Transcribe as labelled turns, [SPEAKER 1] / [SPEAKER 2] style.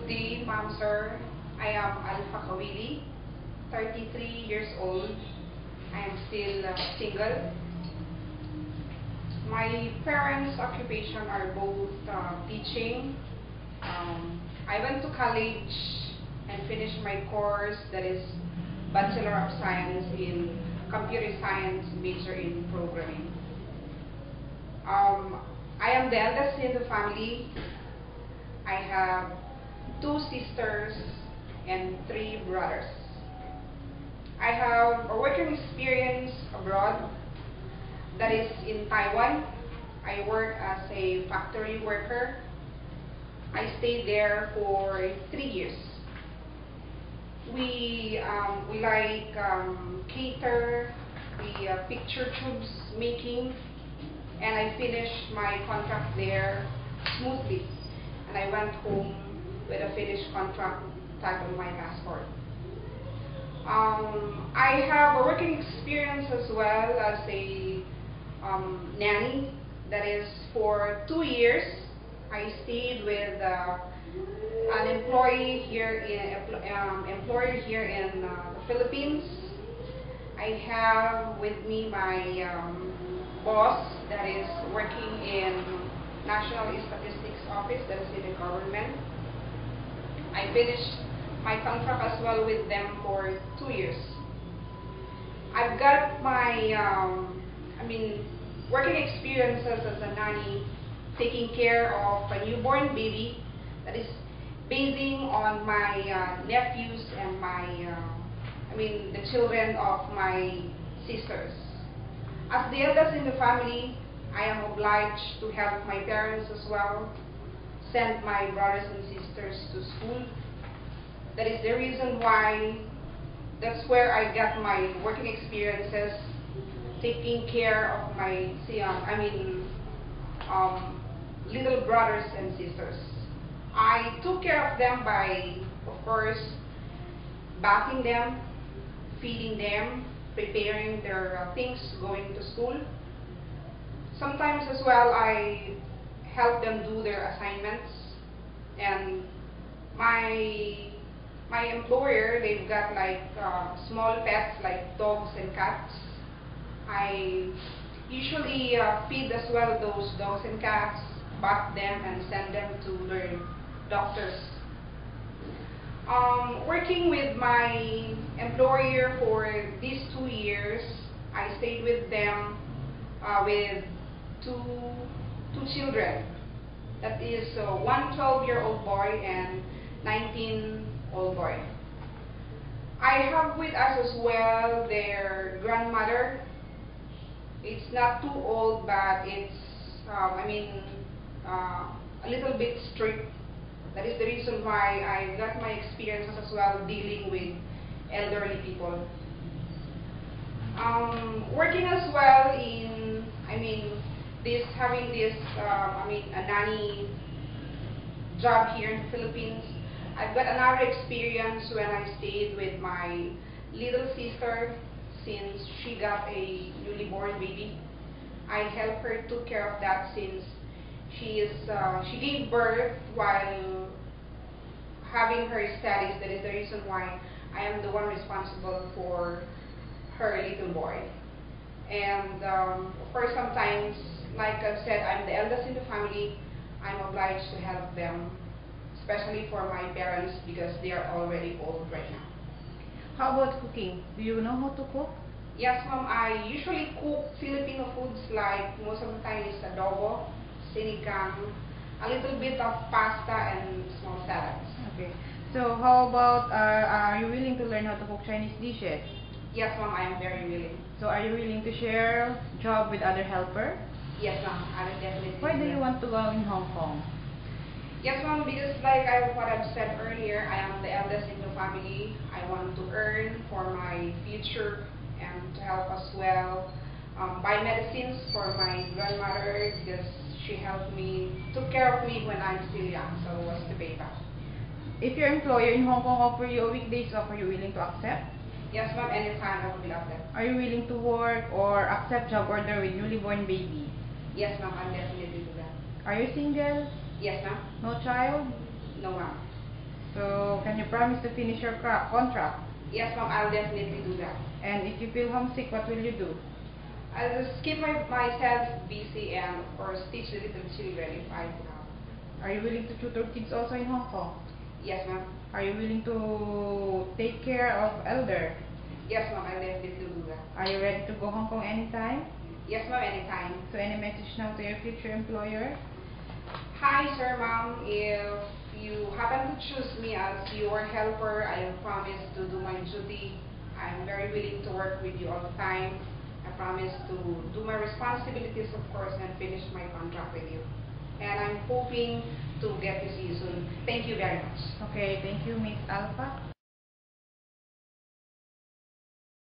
[SPEAKER 1] Good day, ma'am, sir. I am Alpha Kawili, 33 years old. I am still single. My parents' occupation are both teaching. I went to college and finished my course, that is Bachelor of Science in Computer Science, major in programming. I am the eldest in the family. I have 2 sisters and 3 brothers. I have a working experience abroad, that is in Taiwan. I work as a factory worker. I stayed there for 3 years. We like cater the picture tubes making, and I finished my contract there smoothly. And I went home with a finished contract tag on my passport. I have a working experience as well as a nanny. That is for 2 years. I stayed with an employee here employer here in the Philippines. I have with me my boss that is working in National Statistics Office, that is in the government. I finished my contract as well with them for 2 years. I've got my working experiences as a nanny, taking care of a newborn baby, that is basing on my nephews and the children of my sisters. As the eldest in the family, I am obliged to help my parents as well, send my brothers and sisters to school. That is the reason why, that's where I got my working experiences, taking care of my little brothers and sisters. I took care of them by, of course, bathing them, feeding them, preparing their things, going to school. Sometimes as well, I help them do their assignments. And my employer, they've got like small pets like dogs and cats. I usually feed as well those dogs and cats, bath them, and send them to their doctors. Working with my employer for these 2 years, I stayed with them with two children. That is one 12-year-old boy and 19-year-old boy. I have with us as well their grandmother. It's not too old, but it's a little bit strict. That is the reason why I got my experiences as well dealing with elderly people. Working as well in having this a nanny job here in the Philippines. I've got another experience when I stayed with my little sister since she got a newly born baby. I helped her, took care of that since she gave birth while having her studies. That is the reason why I am the one responsible for her little boy. And of course, sometimes, like I've said, I'm the eldest in the family. I'm obliged to help them, especially for my parents because they are already old right now.
[SPEAKER 2] How about cooking? Do you know how to cook?
[SPEAKER 1] Yes, ma'am. I usually cook Filipino foods, like most of the time is adobo, sinigang, a little bit of pasta, and small salads.
[SPEAKER 2] Okay. So how about, are you willing to learn how to cook Chinese dishes?
[SPEAKER 1] Yes, ma'am. I am very willing.
[SPEAKER 2] So are you willing to share job with other helper?
[SPEAKER 1] Yes, ma'am. I will definitely.
[SPEAKER 2] Why do you want to go in Hong Kong?
[SPEAKER 1] Yes, ma'am, because like what I've said earlier, I am the eldest in the family. I want to earn for my future and to help as well buy medicines for my grandmother because she took care of me when I'm still young, so what's the pay back?
[SPEAKER 2] If your employer in Hong Kong offer you a weekdays off, are you willing to accept?
[SPEAKER 1] Yes, ma'am, anytime I will accept.
[SPEAKER 2] Are you willing to work or accept job order with newly born baby?
[SPEAKER 1] Yes, ma'am, I'm definitely do that.
[SPEAKER 2] Are you single?
[SPEAKER 1] Yes, ma'am.
[SPEAKER 2] No child?
[SPEAKER 1] No, ma'am.
[SPEAKER 2] So, can you promise to finish your contract?
[SPEAKER 1] Yes, ma'am, I'll definitely do that.
[SPEAKER 2] And if you feel homesick, what will you do?
[SPEAKER 1] I'll just keep myself busy and, of course, teach the little children if I have.
[SPEAKER 2] Are you willing to tutor kids also in Hong Kong?
[SPEAKER 1] Yes, ma'am.
[SPEAKER 2] Are you willing to take care of elder?
[SPEAKER 1] Yes, ma'am, I'll definitely do that.
[SPEAKER 2] Are you ready to go Hong Kong anytime?
[SPEAKER 1] Yes, ma'am, anytime.
[SPEAKER 2] So, any message now to your future employer?
[SPEAKER 1] Hi, sir, ma'am. If you happen to choose me as your helper, I promise to do my duty. I'm very willing to work with you all the time. I promise to do my responsibilities, of course, and finish my contract with you. And I'm hoping to get to see you soon. Thank you very much.
[SPEAKER 2] Okay, thank you, Miss Alpha.